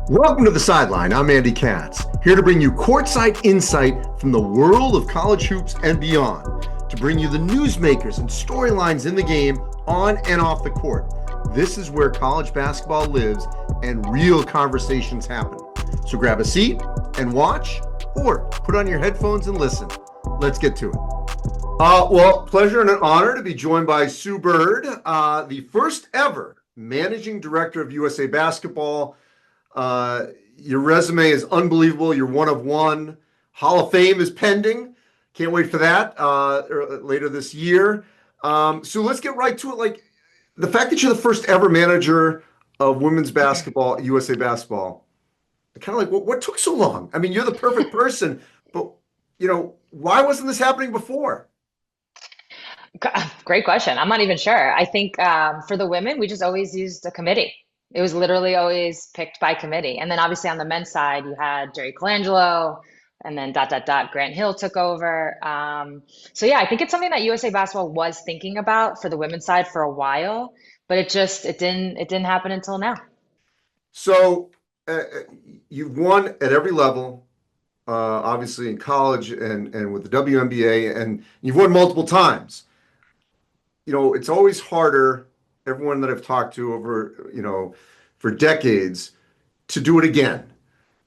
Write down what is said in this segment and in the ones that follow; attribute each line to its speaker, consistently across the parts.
Speaker 1: Welcome to the Sideline. I'm Andy Katz, here to bring you courtside insight from the world of college hoops and beyond, to bring you the newsmakers and storylines in the game on and off the court. This is where college basketball lives and real conversations happen. So grab a seat and watch, or put on your headphones and listen. Let's get to it. Pleasure and an honor to be joined by Sue Bird, the first ever managing director of USA Basketball. Your resume is unbelievable. You're one of one. Hall of Fame is pending. Can't wait for that later this year. So let's get right to it. Like the fact that you're the first ever manager of women's basketball at USA Basketball, kind of like what took so long? I mean, you're the perfect person, but why wasn't this happening before?
Speaker 2: Great question. I'm not even sure. I think for the women, we just always used a committee. It was literally always picked by committee. And then obviously on the men's side, you had Jerry Colangelo, and then Grant Hill took over. So yeah, I think it's something that USA Basketball was thinking about for the women's side for a while, but it didn't happen until now.
Speaker 1: So you've won at every level, obviously in college and with the WNBA, and you've won multiple times. It's always harder, everyone that I've talked to over, for decades, to do it again,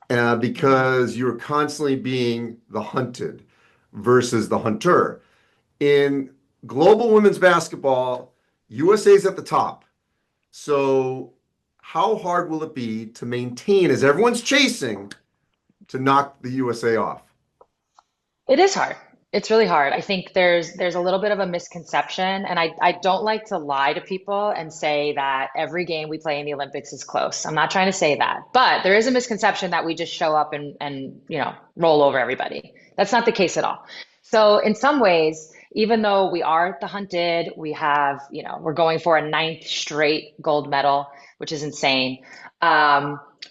Speaker 1: because you're constantly being the hunted versus the hunter. In global women's basketball, USA's at the top. So how hard will it be to maintain, as everyone's chasing, to knock the USA off?
Speaker 2: It is hard. It's really hard. I think there's a little bit of a misconception, and I don't like to lie to people and say that every game we play in the Olympics is close. I'm not trying to say that, but there is a misconception that we just show up and roll over everybody. That's not the case at all. So in some ways, even though we are the hunted, we have, we're going for a ninth straight gold medal, which is insane.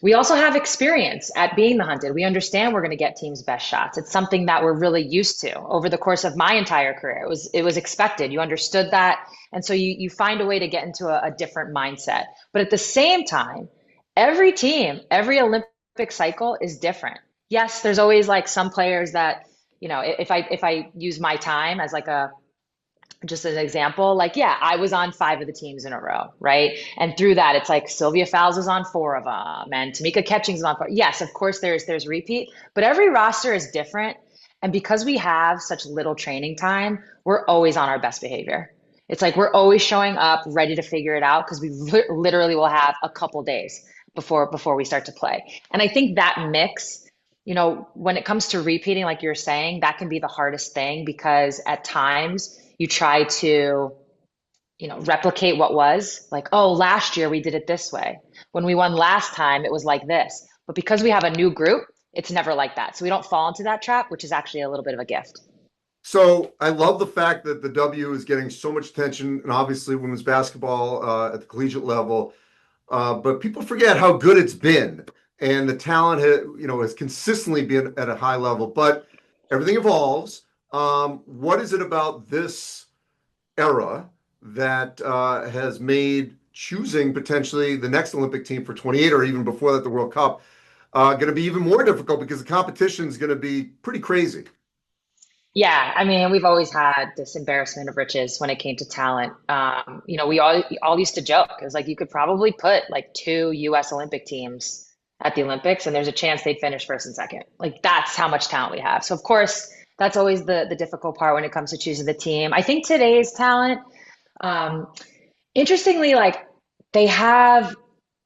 Speaker 2: We also have experience at being the hunted. We understand we're going to get teams' best shots. It's something that we're really used to over the course of my entire career. It was expected. You understood that. And so you find a way to get into a different mindset. But at the same time, every team, every Olympic cycle is different. Yes, there's always like some players that, if I use my time as like just an example, like, yeah, I was on 5 of the teams in a row, right? And through that, it's like Sylvia Fowles was on 4 of them, and Tamika Catchings was on 4. Yes, of course, there's repeat, but every roster is different. And because we have such little training time, we're always on our best behavior. It's like we're always showing up ready to figure it out because we literally will have a couple days before we start to play. And I think that mix, when it comes to repeating, like you're saying, that can be the hardest thing because at times you try to, replicate what was like, oh, last year we did it this way. When we won last time, it was like this. But because we have a new group, it's never like that. So we don't fall into that trap, which is actually a little bit of a gift.
Speaker 1: So I love the fact that the W is getting so much attention, and obviously women's basketball at the collegiate level. But people forget how good it's been, and the talent has consistently been at a high level. But everything evolves. What is it about this era that has made choosing potentially the next Olympic team for 28 or even before that, the World Cup, going to be even more difficult because the competition is going to be pretty crazy?
Speaker 2: Yeah, I mean, we've always had this embarrassment of riches when it came to talent. We all used to joke. It was like you could probably put like 2 US Olympic teams at the Olympics, and there's a chance they'd finish first and second. Like that's how much talent we have. So of course, that's always the difficult part when it comes to choosing the team. I think today's talent, interestingly, like they have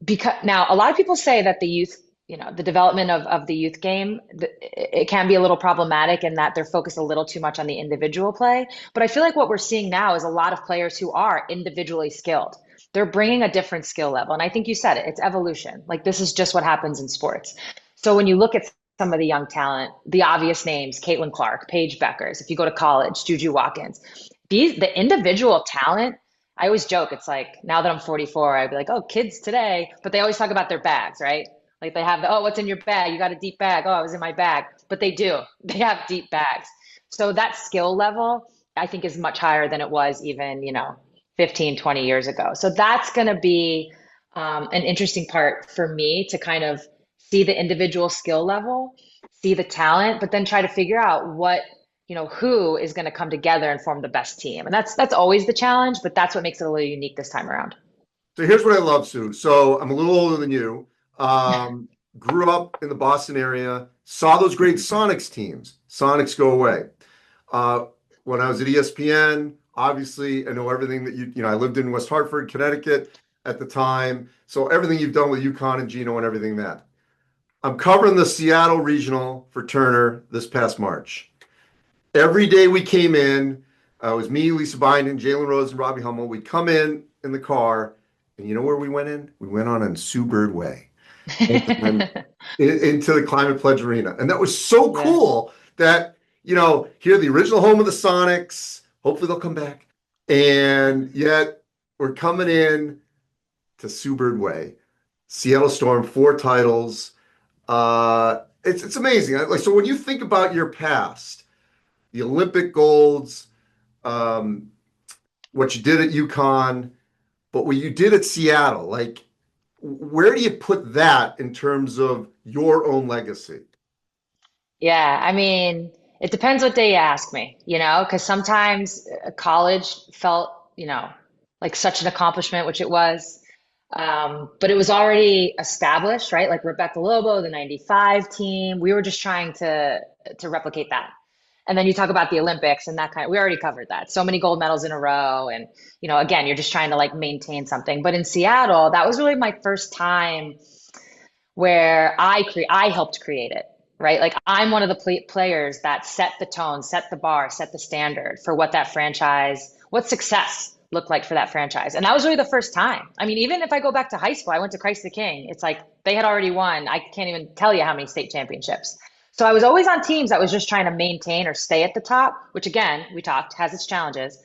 Speaker 2: because now a lot of people say that the youth, the development of the youth game, it can be a little problematic in that they're focused a little too much on the individual play. But I feel like what we're seeing now is a lot of players who are individually skilled. They're bringing a different skill level. And I think you said it, it's evolution. Like this is just what happens in sports. So when you look at some of the young talent, the obvious names, Caitlin Clark, Paige Beckers, if you go to college, Juju Watkins, the individual talent, I always joke, it's like now that I'm 44, I'd be like, oh, kids today, but they always talk about their bags, right? Like they have oh, what's in your bag? You got a deep bag. Oh, I was in my bag. But they do. They have deep bags. So that skill level, I think, is much higher than it was even, 15, 20 years ago. So that's going to be an interesting part for me to kind of see the individual skill level, see the talent, but then try to figure out who is going to come together and form the best team. And that's always the challenge, but that's what makes it a little unique this time around.
Speaker 1: So here's what I love, Sue. So I'm a little older than you. Um, Grew up in the Boston area, saw those great Sonics teams. Sonics go away. Uh, when I was at ESPN, obviously, I know everything that I lived in West Hartford, Connecticut at the time. So everything you've done with UConn and Gino and everything that. I'm covering the Seattle Regional for Turner this past March. Every day we came in, it was me, Lisa Bynden, Jalen Rose, and Robbie Hummel. We'd come in the car, and you know where we went in? We went on Sue Bird Way and into the Climate Pledge Arena. And that was so
Speaker 2: Yeah.
Speaker 1: cool that, here, the original home of the Sonics, hopefully they'll come back. And yet we're coming in to Sue Bird Way, Seattle Storm, 4 titles. It's amazing. Like, so when you think about your past, the Olympic golds, what you did at UConn, but what you did at Seattle, like, where do you put that in terms of your own legacy?
Speaker 2: Yeah, I mean, it depends what day you ask me, because sometimes college felt, like such an accomplishment, which it was. But it was already established, right? Like Rebecca Lobo, the 95 team, we were just trying to replicate that. And then you talk about the Olympics and we already covered that. So many gold medals in a row. And, again, you're just trying to like maintain something. But in Seattle, that was really my first time where I helped create it, right? Like I'm one of the players that set the tone, set the bar, set the standard for what success looked like for that franchise. And that was really the first time. I mean, even if I go back to high school, I went to Christ the King. It's like they had already won. I can't even tell you how many state championships. So I was always on teams that was just trying to maintain or stay at the top, which again, we talked, has its challenges.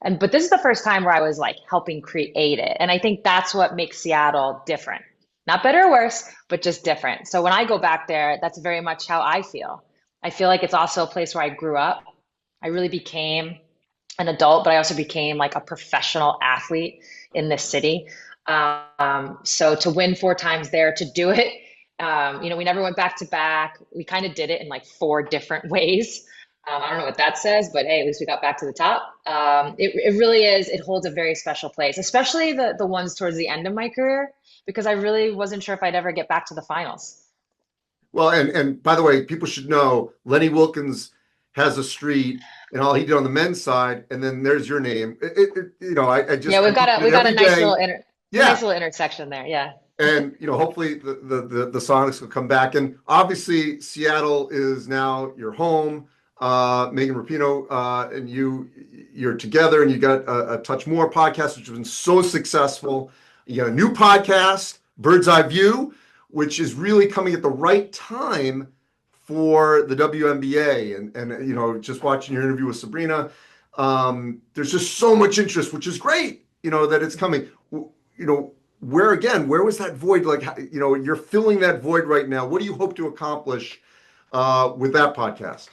Speaker 2: But this is the first time where I was like helping create it. And I think that's what makes Seattle different. Not better or worse, but just different. So when I go back there, that's very much how I feel. I feel like it's also a place where I grew up. I really became an adult, but I also became like a professional athlete in this city. So to win 4 times there, to do it, we never went back to back. We kind of did it in like 4 different ways. I don't know what that says, but hey, at least we got back to the top. It really is. It holds a very special place, especially the ones towards the end of my career, because I really wasn't sure if I'd ever get back to the finals.
Speaker 1: Well, and by the way, people should know Lenny Wilkins has a street and all he did on the men's side, and then there's your name. I just
Speaker 2: Yeah,
Speaker 1: I
Speaker 2: we've got
Speaker 1: look
Speaker 2: a
Speaker 1: at
Speaker 2: we
Speaker 1: it
Speaker 2: got a
Speaker 1: every day.
Speaker 2: nice
Speaker 1: Yeah.
Speaker 2: little intersection there. Yeah.
Speaker 1: And hopefully the Sonics will come back. And obviously Seattle is now your home. Megan Rapinoe and you're together, and you got a Touch More podcast, which has been so successful. You got a new podcast, Bird's Eye View, which is really coming at the right time for the WNBA. And just watching your interview with Sabrina, there's just so much interest, which is great. That it's coming. Where was that void? Like, you're filling that void right now. What do you hope to accomplish with that podcast?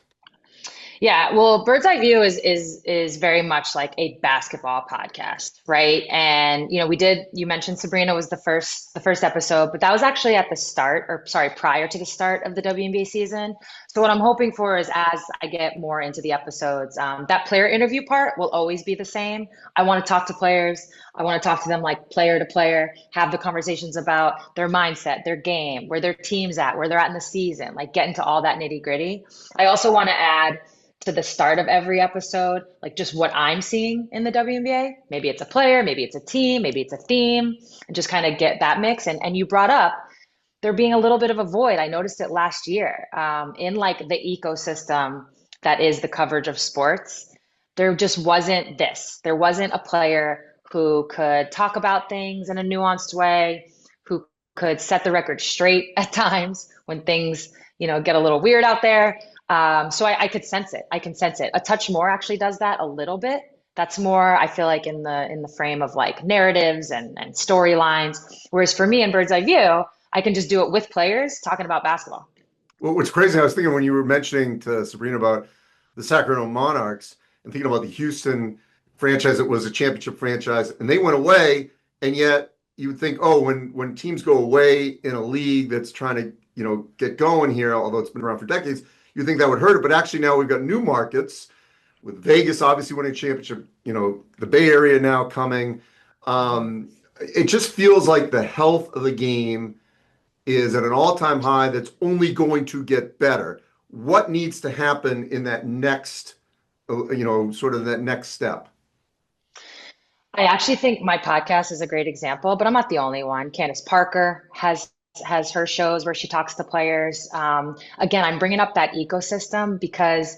Speaker 2: Yeah, well, Bird's Eye View is very much like a basketball podcast, right? And you mentioned Sabrina was the first episode, but that was actually at the start, or sorry, prior to the start of the WNBA season. So what I'm hoping for is as I get more into the episodes, that player interview part will always be the same. I want to talk to players. I want to talk to them like player to player, have the conversations about their mindset, their game, where their team's at, where they're at in the season, like get into all that nitty gritty. I also want to add to the start of every episode, like just what I'm seeing in the WNBA. Maybe it's a player, maybe it's a team, maybe it's a theme, and just kind of get that mix. And you brought up there being a little bit of a void. I noticed it last year in like the ecosystem that is the coverage of sports. There just wasn't this. There wasn't a player who could talk about things in a nuanced way, who could set the record straight at times when things, get a little weird out there. So I could sense it. I can sense it. A Touch More actually does that a little bit. That's more, I feel like, in the frame of like narratives and storylines. Whereas for me in Bird's Eye View, I can just do it with players talking about basketball.
Speaker 1: Well, what's crazy, I was thinking when you were mentioning to Sabrina about the Sacramento Monarchs and thinking about the Houston franchise that was a championship franchise, and they went away, and yet, you would think, oh, when teams go away in a league that's trying to, get going here, although it's been around for decades, you think that would hurt it. But actually now we've got new markets with Vegas obviously winning a championship, the Bay Area now coming. It just feels like the health of the game is at an all-time high that's only going to get better. What needs to happen in that next, sort of that next step?
Speaker 2: I actually think my podcast is a great example, but I'm not the only one. Candace Parker has her shows where she talks to players. Again, I'm bringing up that ecosystem because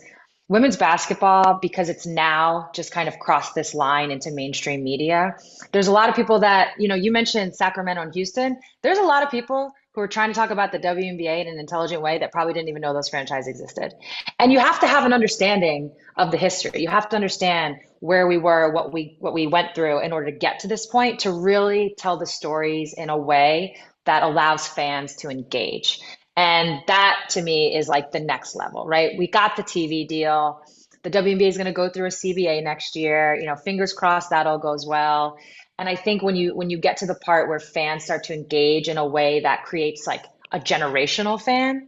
Speaker 2: women's basketball, because it's now just kind of crossed this line into mainstream media. There's a lot of people that, you mentioned Sacramento and Houston. There's a lot of people who are trying to talk about the WNBA in an intelligent way that probably didn't even know those franchises existed. And you have to have an understanding of the history. You have to understand where we were, what we went through in order to get to this point to really tell the stories in a way that allows fans to engage. And that to me is like the next level, right? We got the TV deal. The WNBA is going to go through a CBA next year. Fingers crossed that all goes well. And I think when you get to the part where fans start to engage in a way that creates like a generational fan,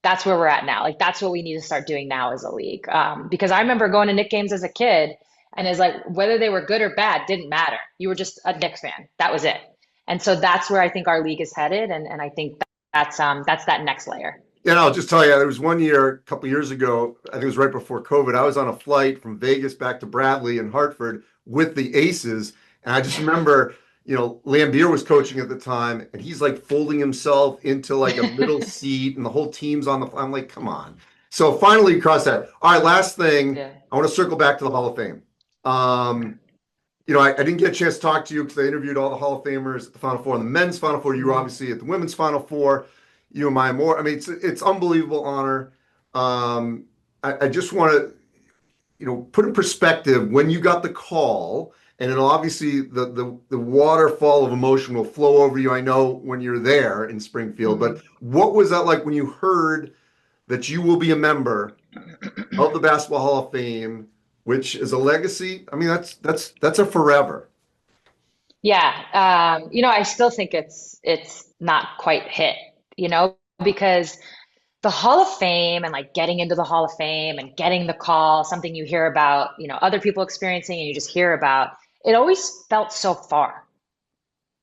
Speaker 2: that's where we're at now. Like that's what we need to start doing now as a league. Because I remember going to Knicks games as a kid, and it's like whether they were good or bad didn't matter. You were just a Knicks fan. That was it. And so that's where I think our league is headed, and I think that's that next layer.
Speaker 1: Yeah, and I'll just tell you, there was one year, a couple of years ago, I think it was right before COVID. I was on a flight from Vegas back to Bradley in Hartford with the Aces, and I just remember, Lambier was coaching at the time, and he's like folding himself into like a middle seat, and the whole team's on the. I'm like, come on. So finally, across that. All right, last thing.
Speaker 2: Yeah.
Speaker 1: I want to circle back to the Hall of Fame. I didn't get a chance to talk to you because I interviewed all the Hall of Famers at the Final Four and the men's Final Four. You were obviously at the women's Final Four. You and Maya Moore. I mean, it's unbelievable honor. I just want to, put in perspective when you got the call, and it'll obviously the waterfall of emotion will flow over you. I know when you're there in Springfield, but what was that like when you heard that you will be a member of the Basketball Hall of Fame, which is a legacy? I mean, that's a forever.
Speaker 2: Yeah. I still think it's not quite hit, because the Hall of Fame and like getting into the Hall of Fame and getting the call, something you hear about, other people experiencing and you just hear about, it always felt so far.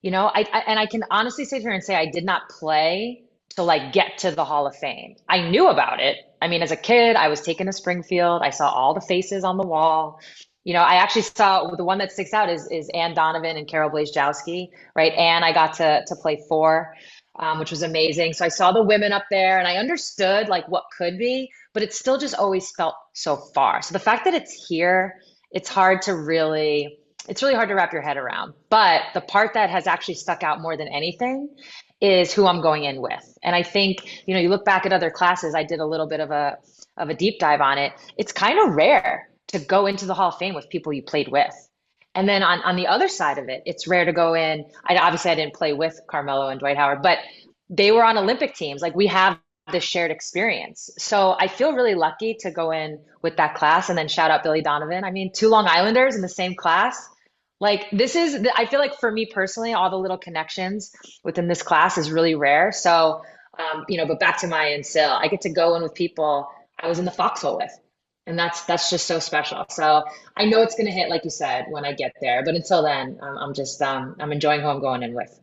Speaker 2: And I can honestly sit here and say I did not play to like get to the Hall of Fame. I knew about it. I mean, as a kid, I was taken to Springfield. I saw all the faces on the wall. I actually saw the one that sticks out is Ann Donovan and Carol Blazejowski, right? And I got to play four, which was amazing. So I saw the women up there and I understood like what could be, but it still just always felt so far. So the fact that it's here, it's really hard to wrap your head around. But the part that has actually stuck out more than anything is who I'm going in with. And I think, you look back at other classes, I did a little bit of a deep dive on it. It's kind of rare to go into the Hall of Fame with people you played with. And then on the other side of it, it's rare to go in. I didn't play with Carmelo and Dwight Howard, but they were on Olympic teams. Like we have this shared experience. So I feel really lucky to go in with that class, and then shout out Billy Donovan. I mean, two Long Islanders in the same class. Like I feel like for me personally, all the little connections within this class is really rare. So, but back to Maya and Sil, I get to go in with people I was in the foxhole with. And that's just so special. So I know it's going to hit, like you said, when I get there. But until then, I'm enjoying who I'm going in with.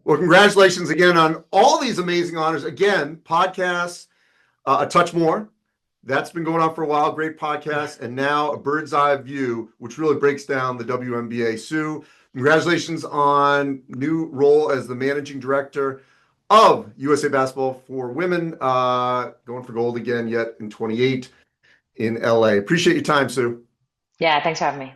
Speaker 1: Well, congratulations again on all these amazing honors. Again, podcasts, A Touch More. That's been going on for a while. Great podcast. And now A Bird's Eye View, which really breaks down the WNBA. Sue, congratulations on new role as the managing director of USA Basketball for Women, going for gold again yet in 28 in LA. Appreciate your time, Sue.
Speaker 2: Yeah, thanks for having me.